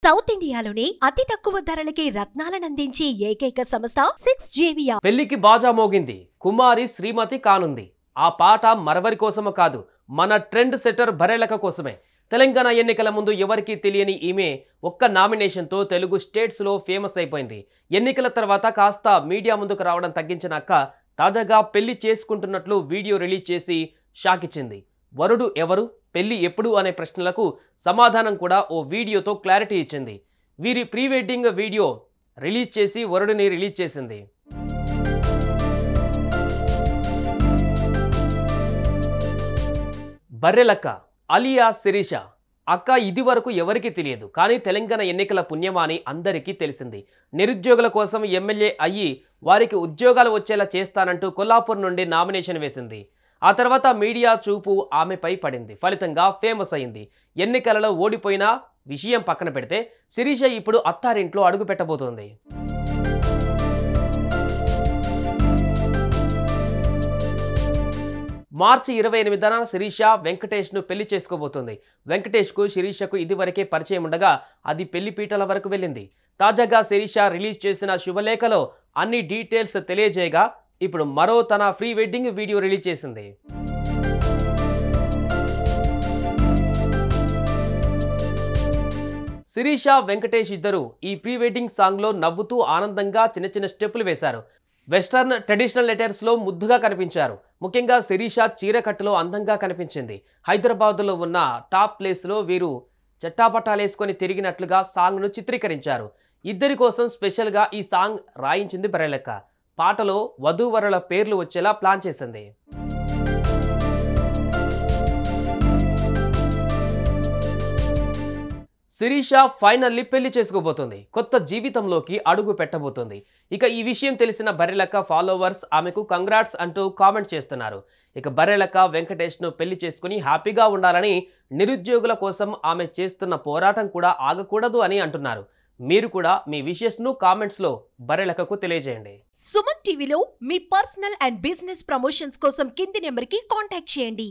South ఇండియాలోనే అతి తక్కువ ధరలకి రత్నాలనందించే ఏకైక సంస్థ 6JVR. పెళ్లికి బాజా మోగింది. కుమారి శ్రీమతి కానుంది. ఆ పాట మరవరి కోసమో కాదు, మన ట్రెండ్ సెటర్ బరెలక కోసమే. తెలంగాణ ఎన్నికల ముందు ఎవరికీ తెలియని ఈమె ఒక్క నామినేషన్తో తెలుగు స్టేట్స్లో ఫేమస్ అయిపోయింది. ఎన్నికల తర్వాత కాస్త మీడియా ముందుకు రావడం తగ్గించిన అక్క తాజాగా పెళ్లి చేసుకుంటున్నట్లు వీడియో రిలీజ్ చేసి షాక్ ఇచ్చింది. వరుడు ఎవరు, పెళ్లి ఎప్పుడు అనే ప్రశ్నలకు సమాధానం కూడా ఓ వీడియోతో క్లారిటీ ఇచ్చింది. వీరి ప్రీ వెడ్డింగ్ వీడియో రిలీజ్ చేసి వరుడిని రిలీజ్ చేసింది. బర్రెలక్క అలియా శిరీష. అక్క ఇది వరకు ఎవరికీ తెలియదు, కానీ తెలంగాణ ఎన్నికల పుణ్యమా అని అందరికీ తెలిసింది. నిరుద్యోగుల కోసం ఎమ్మెల్యే అయ్యి వారికి ఉద్యోగాలు వచ్చేలా చేస్తానంటూ కొల్లాపూర్ నుండి నామినేషన్ వేసింది. ఆ తర్వాత మీడియా చూపు ఆమెపై పడింది. ఫలితంగా ఫేమస్ అయింది. ఎన్నికలలో ఓడిపోయిన విషయం పక్కన పెడితే శిరీష ఇప్పుడు అత్తారింట్లో అడుగు పెట్టబోతోంది. మార్చి 28న శిరీష వెంకటేష్ను పెళ్లి చేసుకోబోతోంది. వెంకటేష్కు శిరీషకు ఇదివరకే పరిచయం ఉండగా అది పెళ్లి పీటల వరకు వెళ్ళింది. తాజాగా శిరీష రిలీజ్ చేసిన శుభలేఖలో అన్ని డీటెయిల్స్ తెలియజేయగా ఇప్పుడు మరో తన ప్రీ వెడ్డింగ్ వీడియో రిలీజ్ చేసింది. శిరీష వెంకటేష్ ఇద్దరు ఈ ప్రీ వెడ్డింగ్ సాంగ్లో నవ్వుతూ ఆనందంగా చిన్న చిన్న స్టెప్పులు వేశారు. వెస్టర్న్ ట్రెడిషనల్ లెటర్స్లో ముద్దుగా కనిపించారు. ముఖ్యంగా శిరీష చీరకట్టులో అందంగా కనిపించింది. హైదరాబాద్లో ఉన్న టాప్ ప్లేస్లో వీరు చట్టాపట్టాలేసుకొని తిరిగినట్లుగా సాంగ్ను చిత్రీకరించారు. ఇద్దరి కోసం స్పెషల్గా ఈ సాంగ్ రాయించింది బరెలక్క. పాటలో వధూవరుల పేర్లు వచ్చేలా ప్లాన్ చేసింది. శిరీష ఫైనల్లీ పెళ్లి చేసుకోబోతోంది. కొత్త జీవితంలోకి అడుగు పెట్టబోతోంది. ఇక ఈ విషయం తెలిసిన బర్రెలక్క ఫాలోవర్స్ ఆమెకు కంగ్రాట్స్ అంటూ కామెంట్ చేస్తున్నారు. ఇక బర్రెలక్క వెంకటేష్ను పెళ్లి చేసుకుని హ్యాపీగా ఉండాలని, నిరుద్యోగుల కోసం ఆమె చేస్తున్న పోరాటం కూడా ఆగకూడదు అని అంటున్నారు. మీరు కూడా మీ విషెస్ను కామెంట్స్లో బర్రెలక్కకు తెలియజేయండి. సుమన్ టీవీలో మీ పర్సనల్ అండ్ బిజినెస్ ప్రమోషన్స్ కోసం కింది నెంబర్కి కాంటాక్ట్ చేయండి.